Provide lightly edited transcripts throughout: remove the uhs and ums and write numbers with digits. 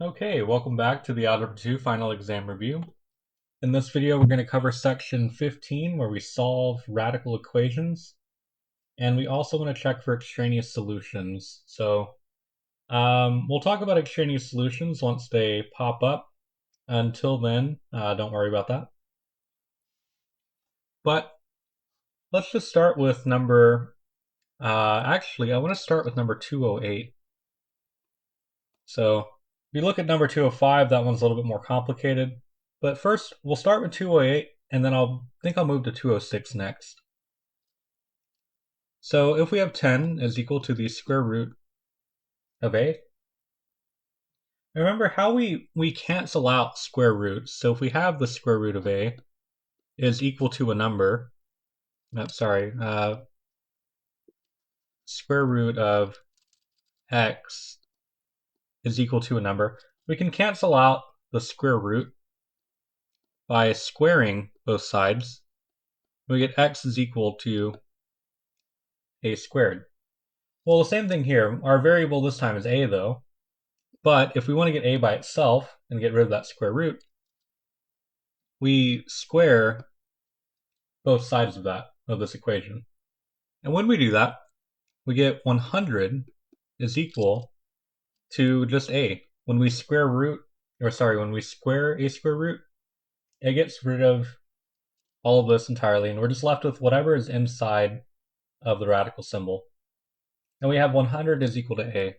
Okay, welcome back to the Algebra 2 final exam review. In this video, we're going to cover section 15, where we solve radical equations, and we also want to check for extraneous solutions. So we'll talk about extraneous solutions once they pop up. Until then, don't worry about that. But let's just start with number, actually, I want to start with number 208. So if you look at number 205, that one's a little bit more complicated. But first, we'll start with 208, and then I'll move to 206 next. So if we have 10 is equal to the square root of a, remember how we cancel out square roots. So if we have the square root of a is equal to a number, square root of x is equal to a number, we can cancel out the square root by squaring both sides. We get x is equal to a squared. Well, the same thing here. Our variable this time is a, though. But if we want to get a by itself and get rid of that square root, we square both sides of this equation. And when we do that, we get 100 is equal to just a. When we square a square root, it gets rid of all of this entirely, and we're just left with whatever is inside of the radical symbol. And we have 100 is equal to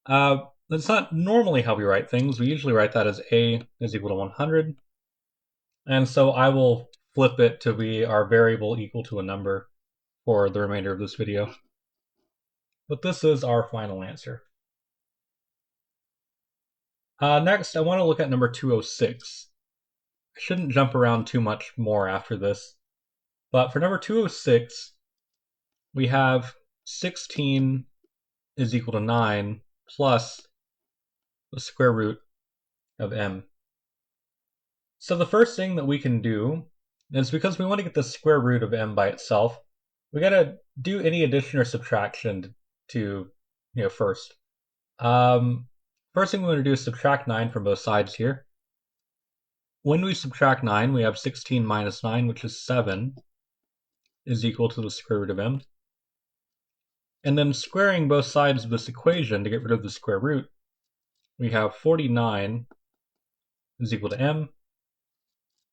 a. That's not normally how we write things. We usually write that as a is equal to 100. And so I will flip it to be our variable equal to a number for the remainder of this video. But this is our final answer. Next, I want to look at number 206. I shouldn't jump around too much more after this. But for number 206, we have 16 is equal to 9 plus the square root of m. So the first thing that we can do is, because we want to get the square root of m by itself, we got to do any addition or subtraction to first. First thing we want to do is subtract 9 from both sides here. When we subtract 9, we have 16 minus 9, which is 7, is equal to the square root of m. And then squaring both sides of this equation to get rid of the square root, we have 49 is equal to m.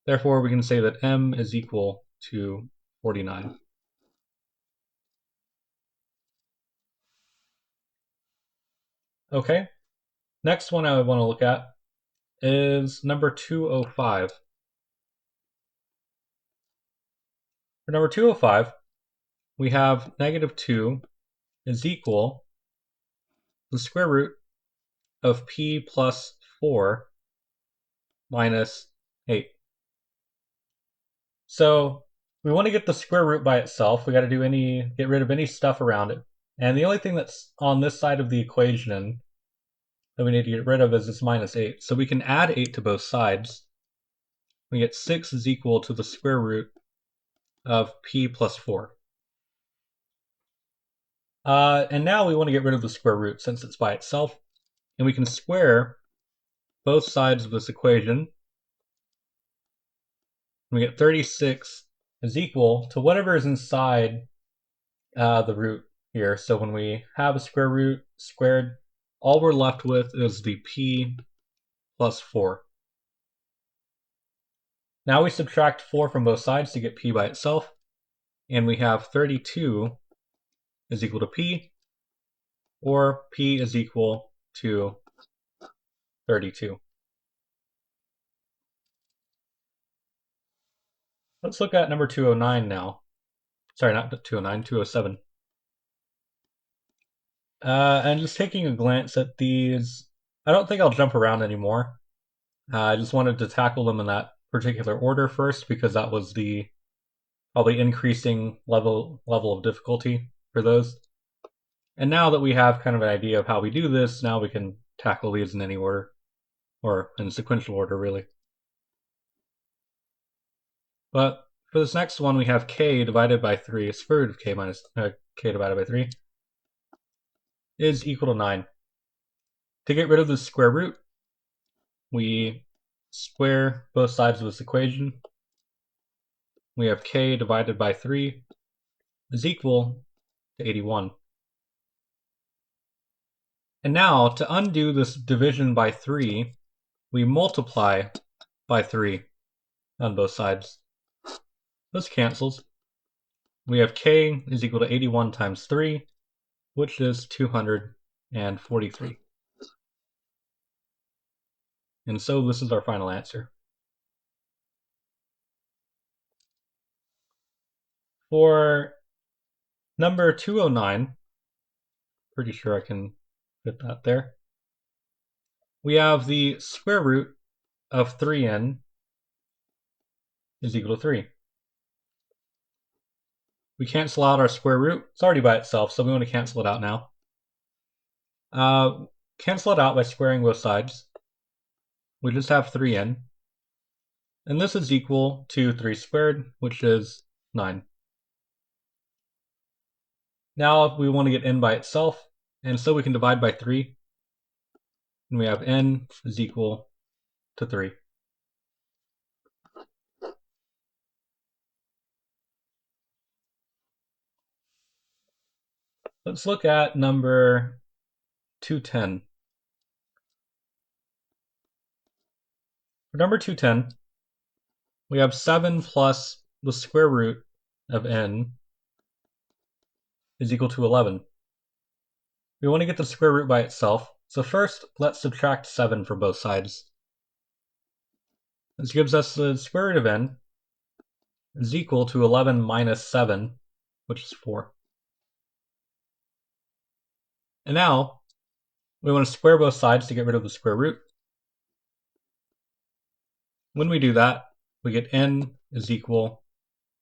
Therefore, we can say that m is equal to 49. Okay, next one I want to look at is number 205. For number 205, we have negative 2 is equal to the square root of p plus 4 minus 8. So we want to get the square root by itself. We got to get rid of any stuff around it. And the only thing that's on this side of the equation that we need to get rid of is this minus 8. So we can add 8 to both sides. We get 6 is equal to the square root of p plus 4. And now we want to get rid of the square root since it's by itself. And we can square both sides of this equation. We get 36 is equal to whatever is inside the root here. So when we have a square root squared, all we're left with is the p plus 4. Now we subtract 4 from both sides to get p by itself, and we have 32 is equal to p, or p is equal to 32. Let's look at number 209 now. Sorry, not 209, 207. And just taking a glance at these, I don't think I'll jump around anymore. I just wanted to tackle them in that particular order first, because that was the probably increasing level of difficulty for those. And now that we have kind of an idea of how we do this, now we can tackle these in any order, or in sequential order, really. But for this next one, we have k divided by 3, square root of k minus k divided by 3, is equal to 9. To get rid of the square root, we square both sides of this equation. We have k divided by 3 is equal to 81. And now, to undo this division by 3, we multiply by 3 on both sides. This cancels. We have k is equal to 81 times 3, which is 243. And so this is our final answer. For number 209, pretty sure I can fit that there, we have the square root of 3n is equal to 3. We cancel out our square root. It's already by itself, so we want to cancel it out now. Cancel it out by squaring both sides. We just have 3n. And this is equal to 3 squared, which is 9. Now we want to get n by itself, and so we can divide by 3. And we have n is equal to 3. Let's look at number 210. For number 210, we have 7 plus the square root of n is equal to 11. We want to get the square root by itself, so first let's subtract 7 from both sides. This gives us the square root of n is equal to 11 minus 7, which is 4. And now we want to square both sides to get rid of the square root. When we do that, we get n is equal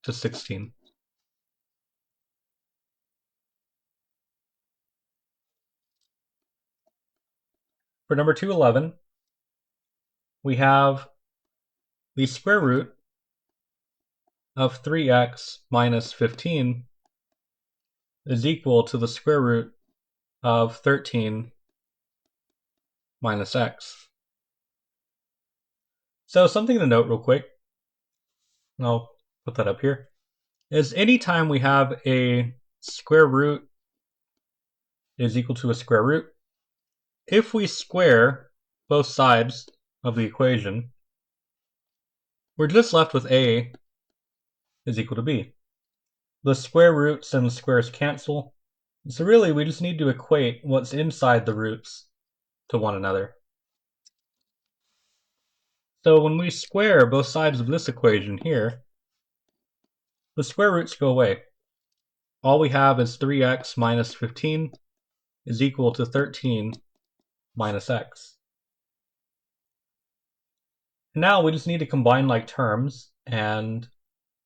to 16. For number 211, we have the square root of 3x minus 15 is equal to the square root of 13 minus x. So something to note real quick, and I'll put that up here, is anytime we have a square root is equal to a square root, if we square both sides of the equation, we're just left with a is equal to b. The square roots and the squares cancel, so really we just need to equate what's inside the roots to one another. So when we square both sides of this equation here, the square roots go away. All we have is 3x minus 15 is equal to 13 minus x. And now we just need to combine like terms and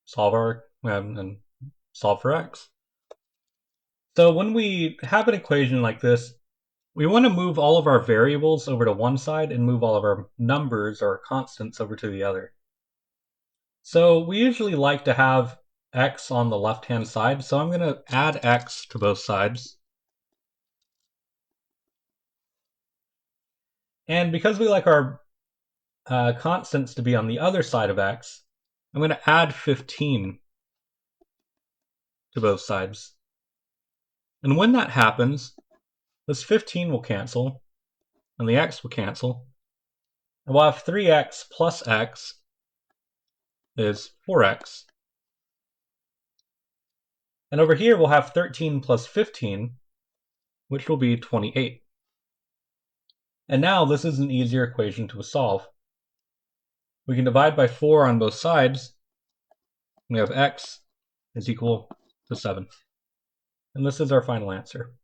solve for x. So when we have an equation like this, we want to move all of our variables over to one side and move all of our numbers or constants over to the other. So we usually like to have x on the left-hand side, so I'm going to add x to both sides. And because we like our constants to be on the other side of x, I'm going to add 15 to both sides. And when that happens, this 15 will cancel, and the x will cancel, and we'll have 3x plus x is 4x. And over here we'll have 13 plus 15, which will be 28. And now this is an easier equation to solve. We can divide by 4 on both sides. We have x is equal to 7. And this is our final answer.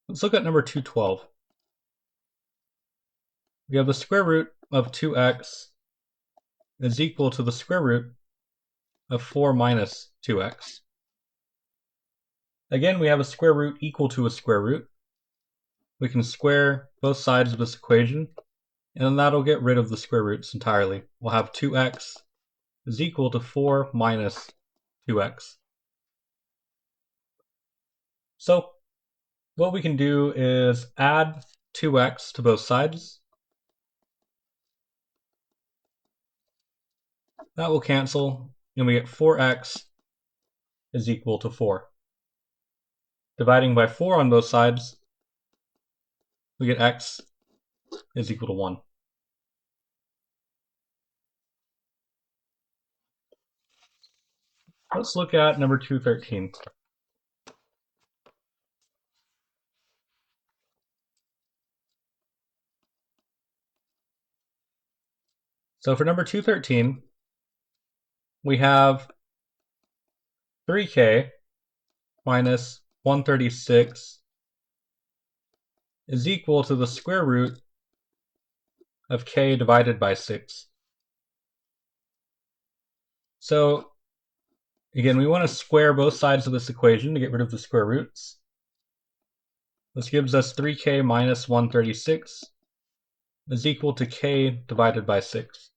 Let's look at number 212. We have the square root of 2x is equal to the square root of 4 minus 2x. Again, we have a square root equal to a square root. We can square both sides of this equation, and then that'll get rid of the square roots entirely. We'll have 2x is equal to 4 minus 2x. So what we can do is add 2x to both sides. That will cancel, and we get 4x is equal to 4. Dividing by 4 on both sides, we get x is equal to 1. Let's look at number 213. So for number 213, we have 3k minus 136 is equal to the square root of k divided by 6. So again, we want to square both sides of this equation to get rid of the square roots. This gives us 3k minus 136 is equal to k divided by 6.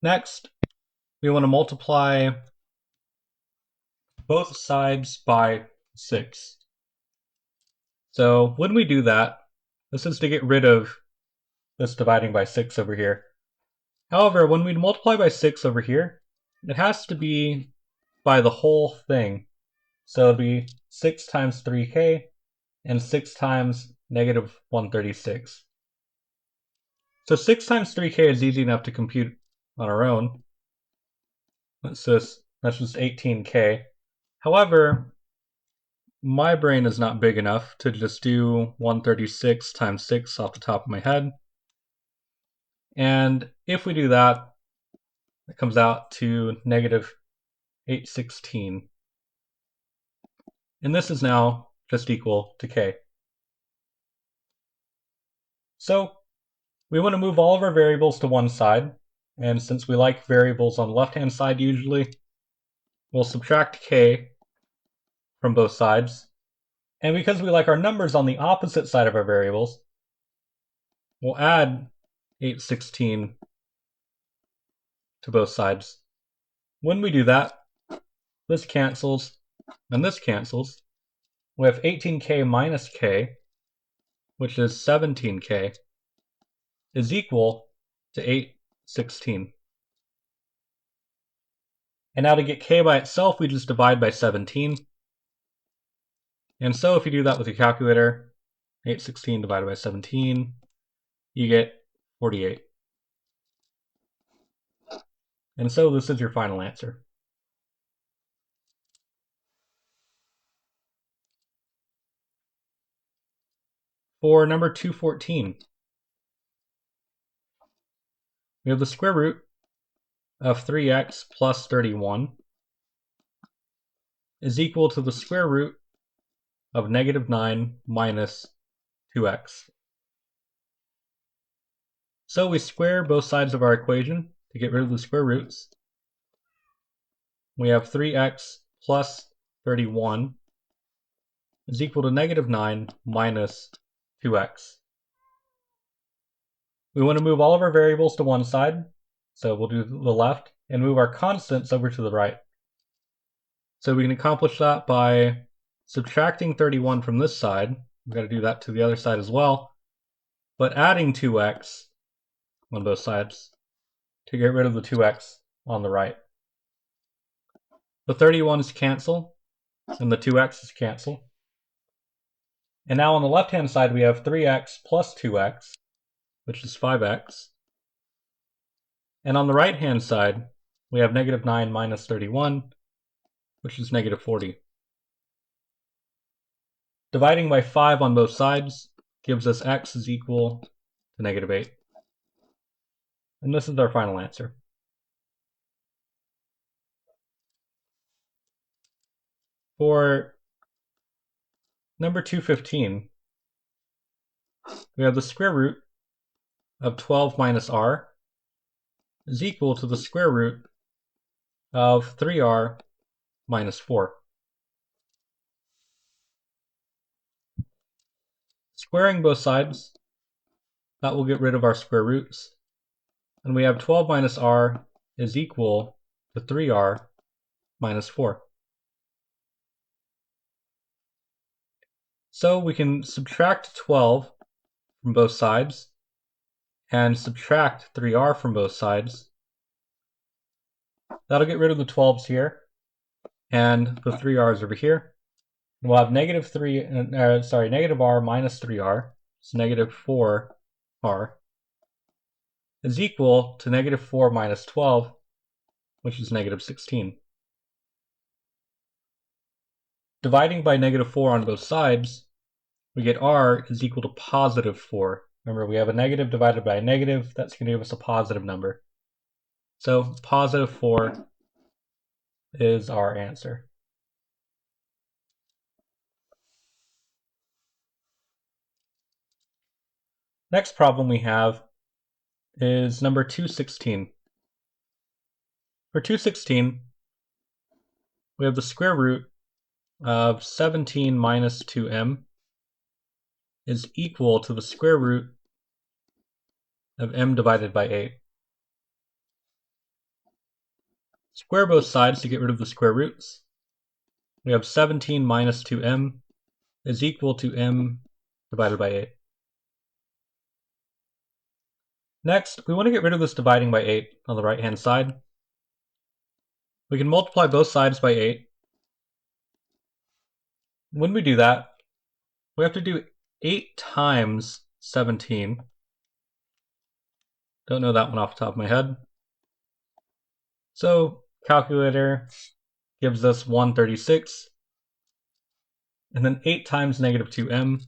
Next, we want to multiply both sides by 6. So when we do that, this is to get rid of this dividing by 6 over here. However, when we multiply by 6 over here, it has to be by the whole thing. So it'll be 6 times 3k and 6 times negative 136. So 6 times 3k is easy enough to compute on our own. That's just 18k. However, my brain is not big enough to just do 136 times 6 off the top of my head. And if we do that, it comes out to negative 816. And this is now just equal to k. So we want to move all of our variables to one side. And since we like variables on the left-hand side usually, we'll subtract k from both sides. And because we like our numbers on the opposite side of our variables, we'll add 816 to both sides. When we do that, this cancels and this cancels. We have 18k minus k, which is 17k, is equal to 816. And now to get k by itself, we just divide by 17. And so if you do that with your calculator, 816 divided by 17, you get 48. And so this is your final answer. For number 214, we have the square root of 3x plus 31 is equal to the square root of negative 9 minus 2x. So we square both sides of our equation to get rid of the square roots. We have 3x plus 31 is equal to negative 9 minus 2x. We want to move all of our variables to one side, so we'll do the left, and move our constants over to the right. So we can accomplish that by subtracting 31 from this side. We've got to do that to the other side as well, but adding 2x on both sides to get rid of the 2x on the right. The 31's cancel, and the 2x's cancel. And now on the left-hand side, we have 3x plus 2x, which is 5x. And on the right-hand side, we have negative 9 minus 31, which is negative 40. Dividing by 5 on both sides gives us x is equal to negative 8. And this is our final answer. For number 215, we have the square root of 12 minus r is equal to the square root of 3r minus 4. Squaring both sides, that will get rid of our square roots. And we have 12 minus r is equal to 3r minus 4. So we can subtract 12 from both sides and subtract 3r from both sides. That'll get rid of the 12s here and the 3r's over here. And we'll have negative r minus 3r, so negative 4r, is equal to negative 4 minus 12, which is negative 16. Dividing by negative 4 on both sides, we get r is equal to positive 4. Remember, we have a negative divided by a negative. That's going to give us a positive number. So positive 4 is our answer. Next problem we have is number 216. For 216, we have the square root of 17 minus 2m is equal to the square root of m divided by 8. Square both sides to get rid of the square roots. We have 17 minus 2m is equal to m divided by 8. Next, we want to get rid of this dividing by 8 on the right-hand side. We can multiply both sides by 8. When we do that, we have to do 8 times 17. Don't know that one off the top of my head. So, calculator gives us 136. And then 8 times negative 2m.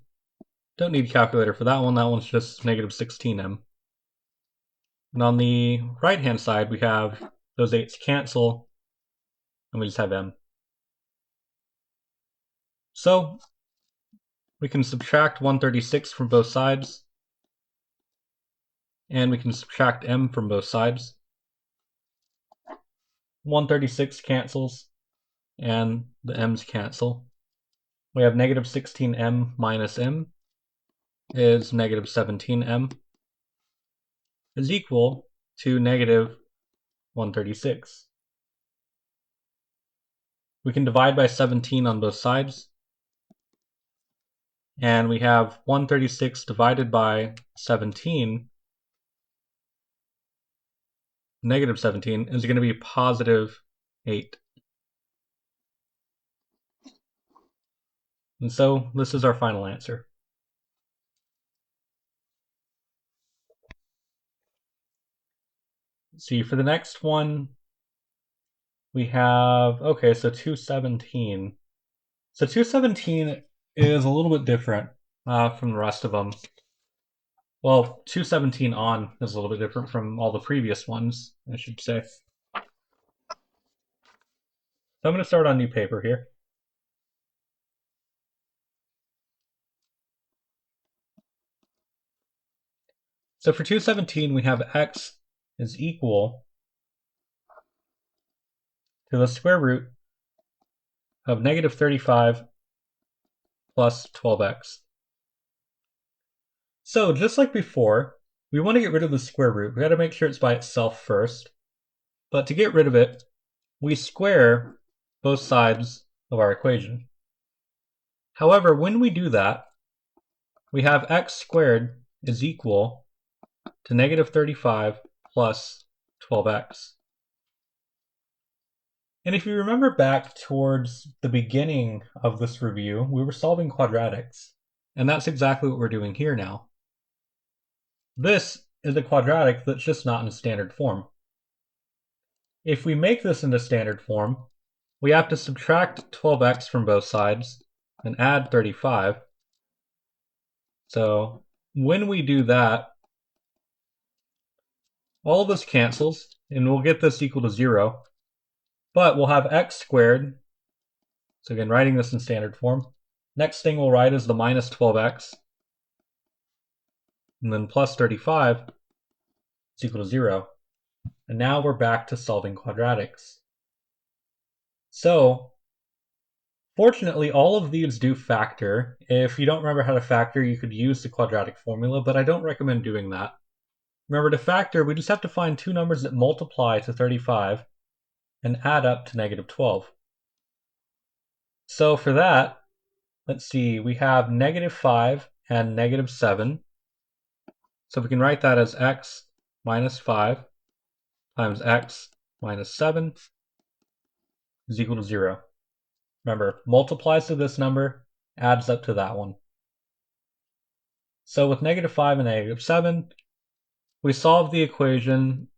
Don't need a calculator for that one. That one's just negative 16m. And on the right-hand side, we have those 8's cancel, and we just have m. So we can subtract 136 from both sides, and we can subtract m from both sides. 136 cancels, and the m's cancel. We have negative 16m minus m is negative 17m is equal to negative 136. We can divide by 17 on both sides. And we have 136 divided by 17, negative 17, is going to be positive 8. And so this is our final answer. Let's see, for the next one, we have, okay, so 217. So 217 is a little bit different from the rest of them. Well, 217 on is a little bit different from all the previous ones, I should say. So I'm going to start on new paper here. So for 217, we have x is equal to the square root of negative 35 plus 12x. So just like before, we want to get rid of the square root. We got to make sure it's by itself first. But to get rid of it, we square both sides of our equation. However, when we do that, we have x squared is equal to negative 35 plus 12x. And if you remember back towards the beginning of this review, we were solving quadratics. And that's exactly what we're doing here now. This is a quadratic that's just not in standard form. If we make this into standard form, we have to subtract 12x from both sides and add 35. So when we do that, all of this cancels, and we'll get this equal to 0. But we'll have x squared. So again, writing this in standard form. Next thing we'll write is the minus 12x. And then plus 35 is equal to 0. And now we're back to solving quadratics. So, fortunately, all of these do factor. If you don't remember how to factor, you could use the quadratic formula, but I don't recommend doing that. Remember, to factor, we just have to find two numbers that multiply to 35 and add up to negative 12. So for that, let's see, we have -5 and -7. So we can write that as x minus 5 times x minus 7 is equal to 0. Remember, multiplies to this number, adds up to that one. So with -5 and -7, we solve the equation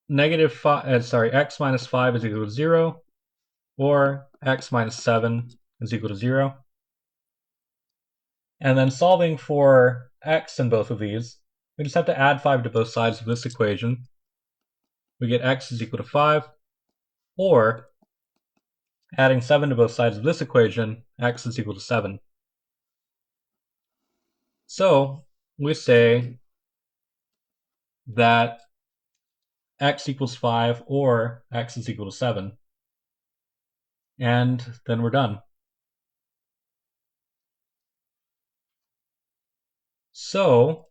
x minus 5 is equal to 0, or x minus 7 is equal to 0. And then solving for x in both of these, we just have to add 5 to both sides of this equation. We get x is equal to 5, or adding 7 to both sides of this equation, x is equal to 7. So we say that x equals 5 or x is equal to 7. And then we're done. So,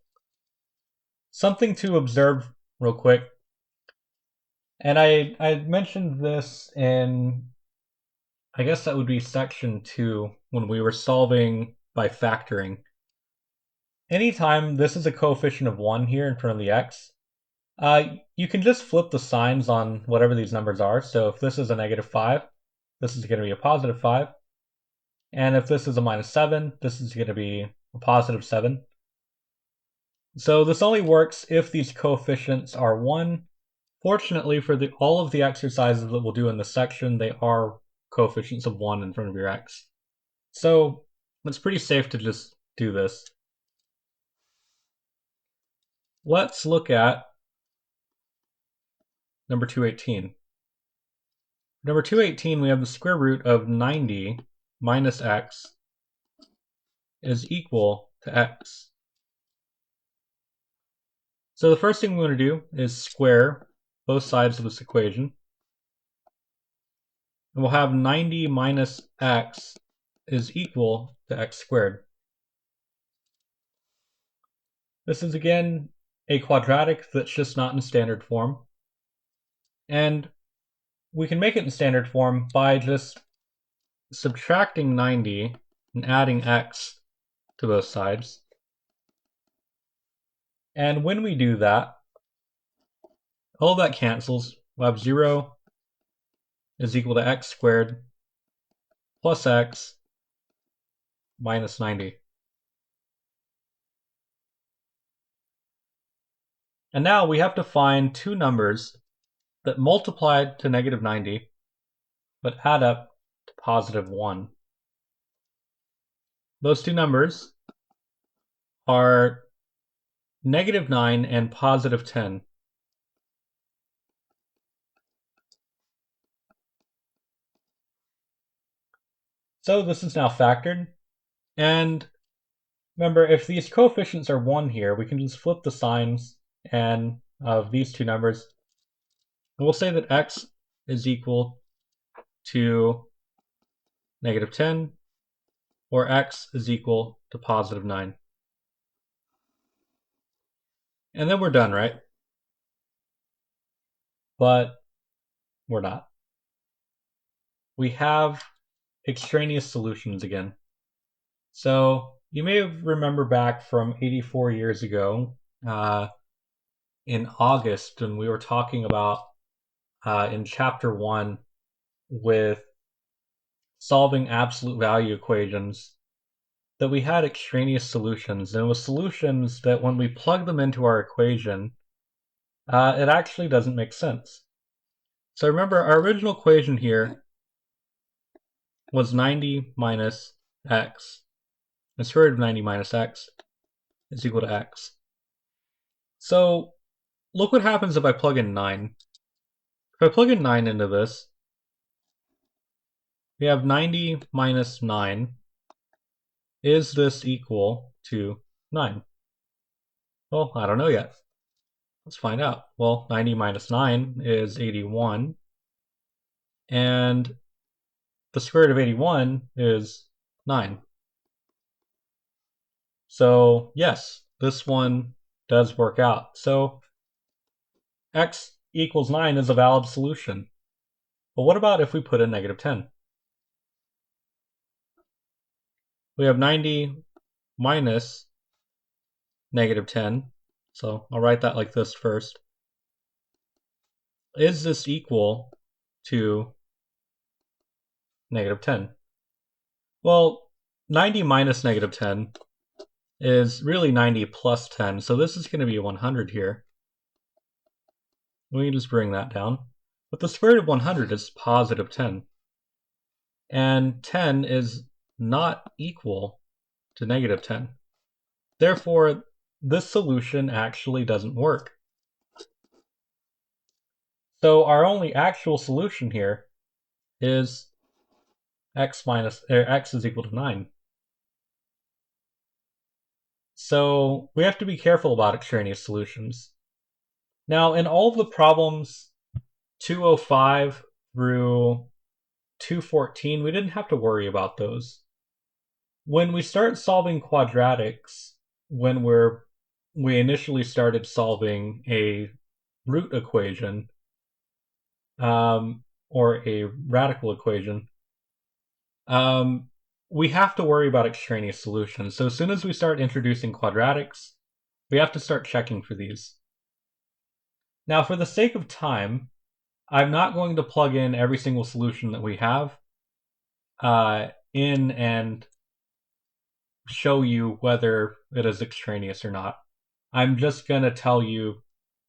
something to observe real quick. And I mentioned this in, I guess that would be section 2, when we were solving by factoring. Anytime this is a coefficient of 1 here in front of the x, you can just flip the signs on whatever these numbers are. So if this is a -5, this is going to be a +5. And if this is a -7, this is going to be a +7. So this only works if these coefficients are 1. Fortunately, for all of the exercises that we'll do in this section, they are coefficients of 1 in front of your x. So it's pretty safe to just do this. Let's look at number 218. Number 218, we have the square root of 90 minus x is equal to x. So the first thing we want to do is square both sides of this equation. And we'll have 90 minus x is equal to x squared. This is again a quadratic that's just not in standard form. And we can make it in standard form by just subtracting 90 and adding x to both sides. And when we do that, all of that cancels. We'll have 0 is equal to x squared plus x minus 90. And now we have to find two numbers that multiply to -90 but add up to +1. Those two numbers are -9 and +10. So this is now factored. And remember, if these coefficients are 1 here, we can just flip the signs and of these two numbers. And we'll say that x is equal to -10, or x is equal to +9. And then we're done, right? But we're not. We have extraneous solutions again. So you may remember back from 84 years ago, in August, when we were talking about in chapter 1 with solving absolute value equations, that we had extraneous solutions. And it was solutions that when we plug them into our equation, it actually doesn't make sense. So remember, our original equation here was 90 minus x. The square root of 90 minus x is equal to x. So look what happens if I plug in 9. If I plug in 9 into this, we have 90 minus 9. Is this equal to 9? Well, I don't know yet. Let's find out. Well, 90 minus 9 is 81. And the square root of 81 is 9. So yes, this one does work out. So x equals 9 is a valid solution. But what about if we put in -10? we have 90 minus negative 10. So I'll write that like this first. Is this equal to negative 10? Well, 90 minus negative 10 is really 90 plus 10, so this is going to be 100 here. We can just bring that down. But the square root of 100 is positive 10. And 10 is not equal to negative 10. Therefore, this solution actually doesn't work. So our only actual solution here is x is equal to 9. So we have to be careful about extraneous solutions. Now, in all of the problems 205 through 214, we didn't have to worry about those. When we start solving quadratics, when we initially started solving a root equation, or a radical equation, we have to worry about extraneous solutions. So as soon as we start introducing quadratics, we have to start checking for these. Now, for the sake of time, I'm not going to plug in every single solution that we have in and show you whether it is extraneous or not. I'm just going to tell you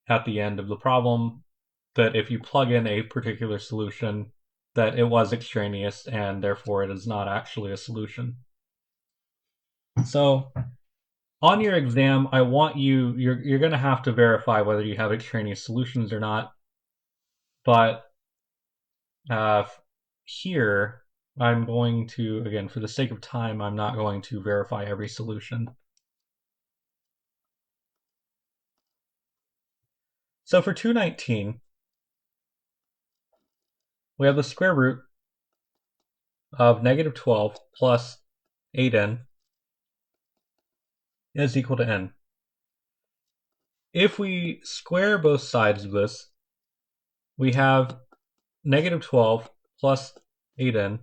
at the end of the problem that if you plug in a particular solution, that it was extraneous and therefore it is not actually a solution. So on your exam, I want you're going to have to verify whether you have extraneous solutions or not. But here, I'm going to, again, for the sake of time, I'm not going to verify every solution. So for 219, we have the square root of negative 12 plus 8n is equal to n. If we square both sides of this, we have negative 12 plus 8n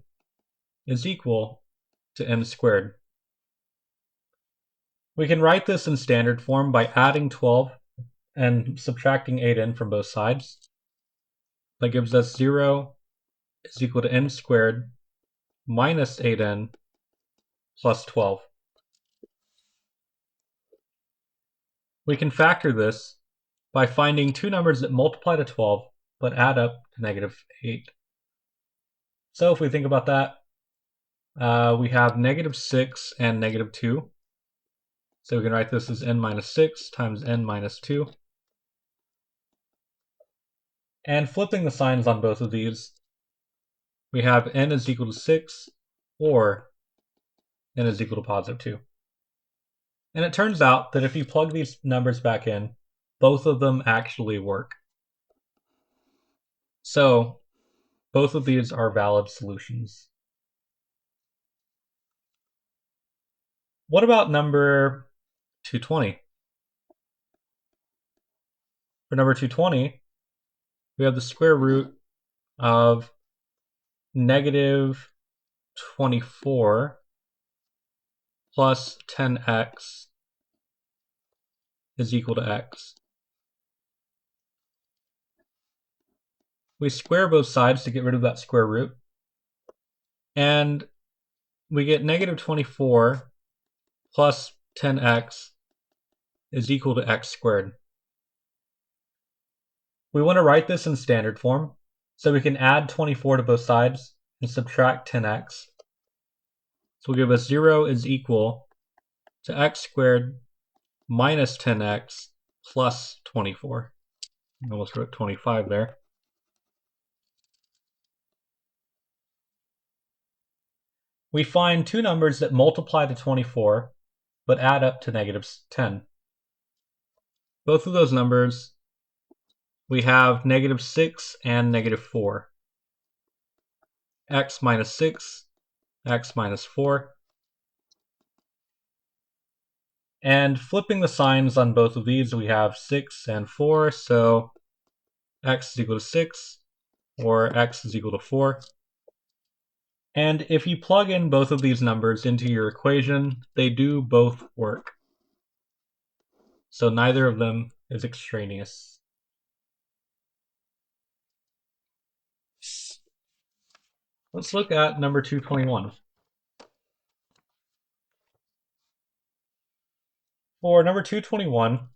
is equal to n squared. We can write this in standard form by adding 12 and subtracting 8n from both sides. That gives us 0 is equal to n squared minus 8n plus 12. We can factor this by finding two numbers that multiply to 12 but add up to negative 8. So if we think about that, we have negative 6 and negative 2. So we can write this as n minus 6 times n minus 2. And flipping the signs on both of these, we have n is equal to 6 or n is equal to positive 2. And it turns out that if you plug these numbers back in, both of them actually work. So both of these are valid solutions. What about number 220? For number 220, we have the square root of negative 24 plus 10x is equal to x. We square both sides to get rid of that square root, and we get negative 24 plus 10x is equal to x squared. We want to write this in standard form, so we can add 24 to both sides and subtract 10x. So we'll give us 0 is equal to x squared minus 10x plus 24. I almost wrote 25 there. We find two numbers that multiply to 24 but add up to negative 10. Both of those numbers, we have negative 6 and negative 4. X minus 6, x minus 4. And flipping the signs on both of these, we have 6 and 4, so x is equal to 6, or x is equal to 4. And if you plug in both of these numbers into your equation, they do both work. So neither of them is extraneous. Let's look at number 221. For number 221,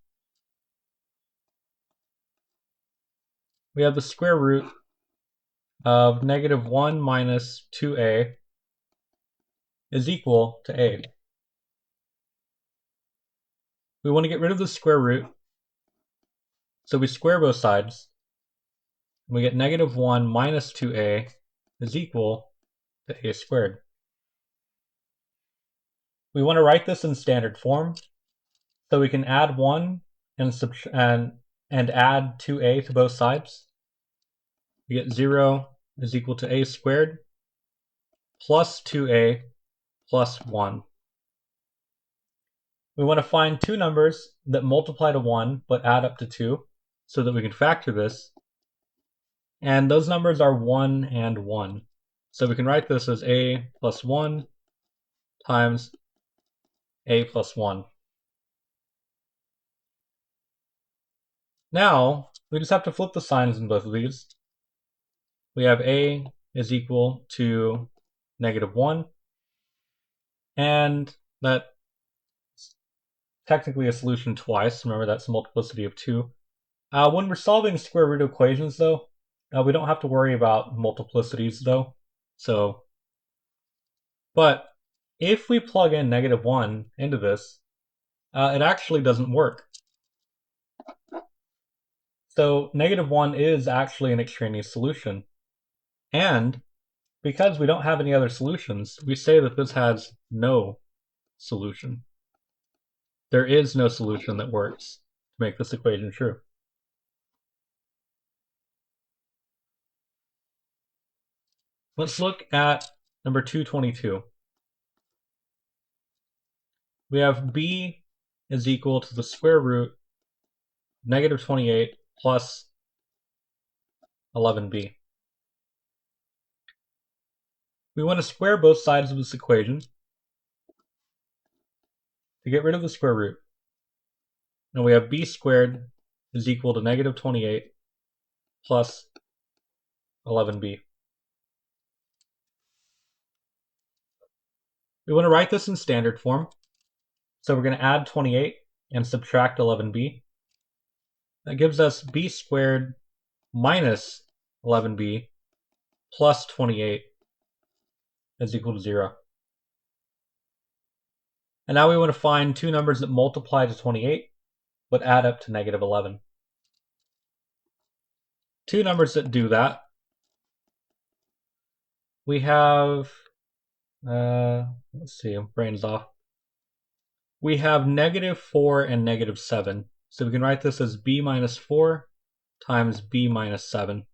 we have the square root of negative 1 minus 2a is equal to a. We want to get rid of the square root, so we square both sides. We get negative 1 minus 2a is equal to a squared. We want to write this in standard form, so we can add 1 and add 2a to both sides. We get 0 is equal to a squared plus 2a plus 1. We want to find two numbers that multiply to 1 but add up to 2 so that we can factor this. And those numbers are 1 and 1. So we can write this as a plus 1 times a plus 1. Now, we just have to flip the signs in both of these. We have a is equal to negative 1, and that's technically a solution twice. Remember, that's a multiplicity of 2. When we're solving square root equations, though, we don't have to worry about multiplicities, though. But if we plug in negative 1 into this, it actually doesn't work. So negative 1 is actually an extraneous solution. And because we don't have any other solutions, we say that this has no solution. There is no solution that works to make this equation true. Let's look at number 222. We have b is equal to the square root of negative 28 plus 11b. We want to square both sides of this equation to get rid of the square root. And we have b squared is equal to negative 28 plus 11b. We want to write this in standard form. So we're going to add 28 and subtract 11b. That gives us b squared minus 11b plus 28 is equal to 0. And now we want to find two numbers that multiply to 28 but add up to negative 11. Two numbers that do that. We have, let's see, brain's off. We have negative 4 and negative 7. So we can write this as b minus 4 times b minus 7.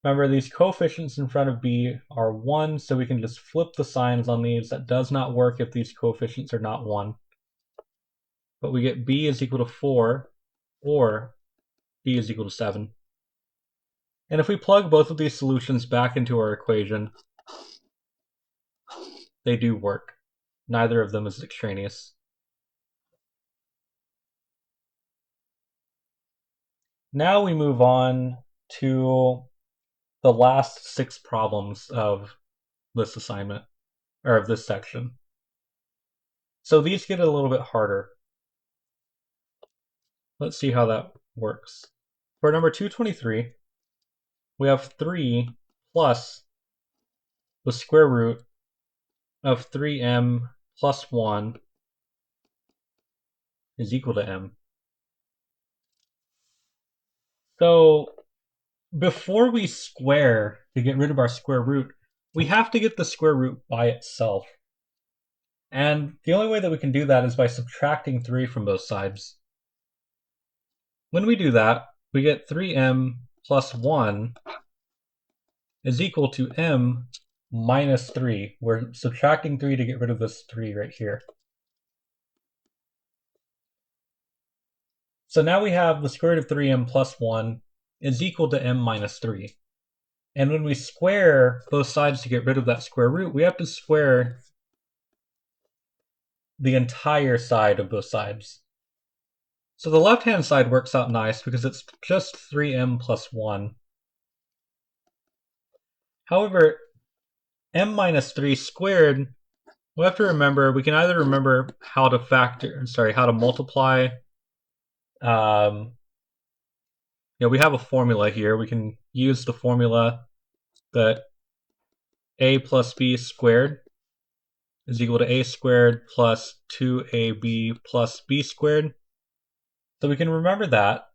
Remember, these coefficients in front of b are 1, so we can just flip the signs on these. That does not work if these coefficients are not 1. But we get b is equal to 4, or b is equal to 7. And if we plug both of these solutions back into our equation, they do work. Neither of them is extraneous. Now we move on to the last 6 problems of this assignment, or of this section. So these get a little bit harder. Let's see how that works. For number 223, we have 3 plus the square root of 3m plus 1 is equal to m. So before we square to get rid of our square root, we have to get the square root by itself. And the only way that we can do that is by subtracting 3 from both sides. When we do that, we get 3m plus 1 is equal to m minus 3. We're subtracting 3 to get rid of this 3 right here. So now we have the square root of 3m plus 1 is equal to m minus 3. And when we square both sides to get rid of that square root, we have to square the entire side of both sides. So the left-hand side works out nice because it's just 3m plus 1. However, m minus 3 squared, we have to remember, we can either remember how to multiply. We have a formula here. We can use the formula that a plus b squared is equal to a squared plus 2ab plus b squared. So we can remember that.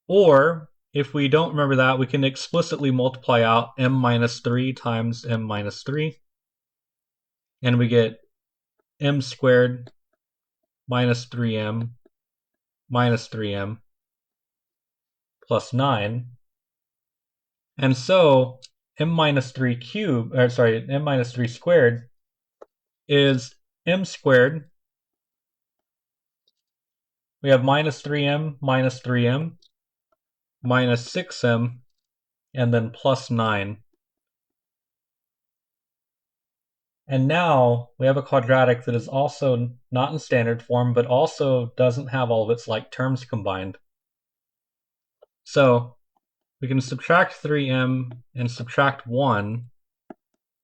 Or, if we don't remember that, we can explicitly multiply out m minus 3 times m minus 3. And we get m squared minus 3m minus 3m plus 9. And so m minus 3 squared is m squared. We have minus 3m minus 3m minus 6m and then plus 9. And now we have a quadratic that is also not in standard form, but also doesn't have all of its like terms combined. So we can subtract 3m and subtract 1.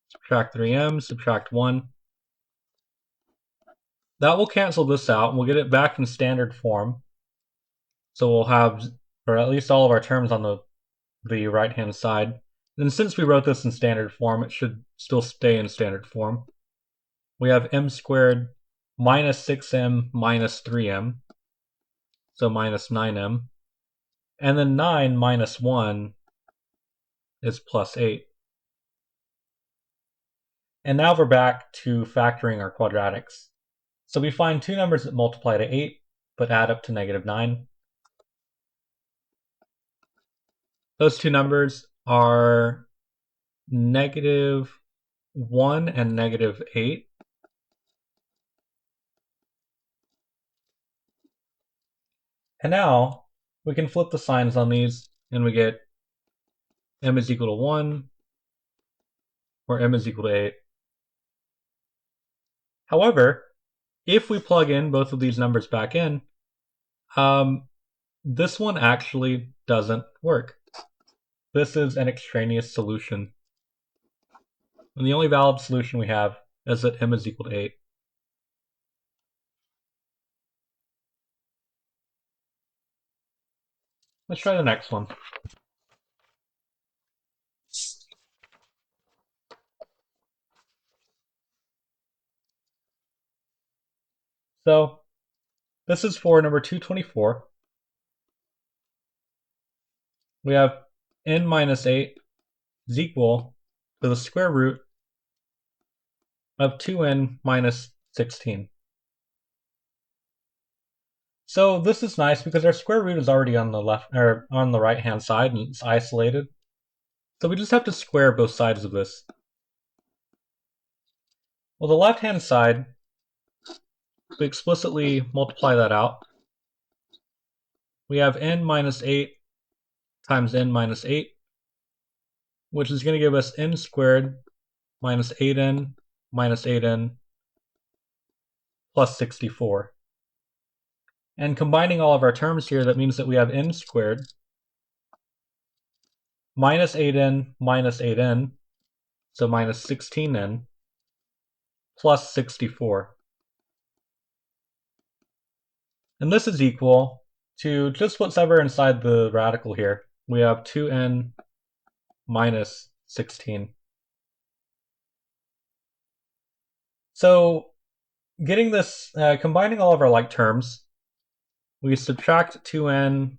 Subtract 3m, subtract 1. That will cancel this out, and we'll get it back in standard form. So we'll have, or at least all of our terms on the right-hand side. And since we wrote this in standard form, it should still stay in standard form. We have m squared minus 6m minus 3m, so minus 9m. And then 9 minus 1 is plus 8. And now we're back to factoring our quadratics. So we find two numbers that multiply to 8, but add up to negative 9. Those two numbers are negative 1 and negative 8. And now we can flip the signs on these, and we get m is equal to 1, or m is equal to 8. However, if we plug in both of these numbers back in, this one actually doesn't work. This is an extraneous solution. And the only valid solution we have is that m is equal to 8. Let's try the next one. So this is for number 224. We have n minus 8 is equal to the square root of 2n minus 16. So this is nice because our square root is already on the left or on the right hand side and it's isolated. So we just have to square both sides of this. Well, the left hand side, we explicitly multiply that out. We have n minus 8 times n minus 8, which is going to give us n squared minus 8n minus 8n plus 64. And combining all of our terms here, that means that we have n squared minus 8n minus 8n, so minus 16n, plus 64. And this is equal to just whatever inside the radical here. We have 2n minus 16. So getting this, combining all of our like terms, we subtract 2n,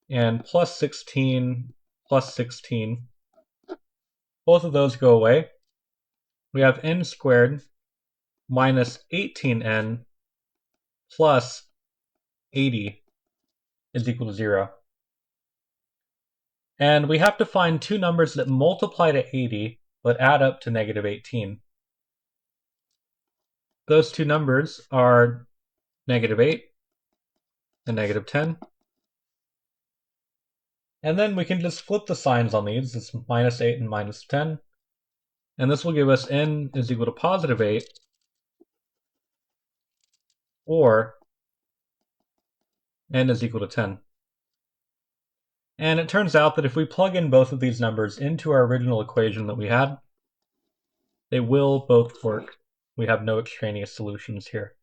and plus 16, plus 16. Both of those go away. We have n squared minus 18n plus 80 is equal to 0. And we have to find two numbers that multiply to 80 but add up to negative 18. Those two numbers are negative 8 and negative 10. And then we can just flip the signs on these. It's -8 and -10. And this will give us n is equal to +8 or n is equal to 10. And it turns out that if we plug in both of these numbers into our original equation that we had, they will both work. We have no extraneous solutions here.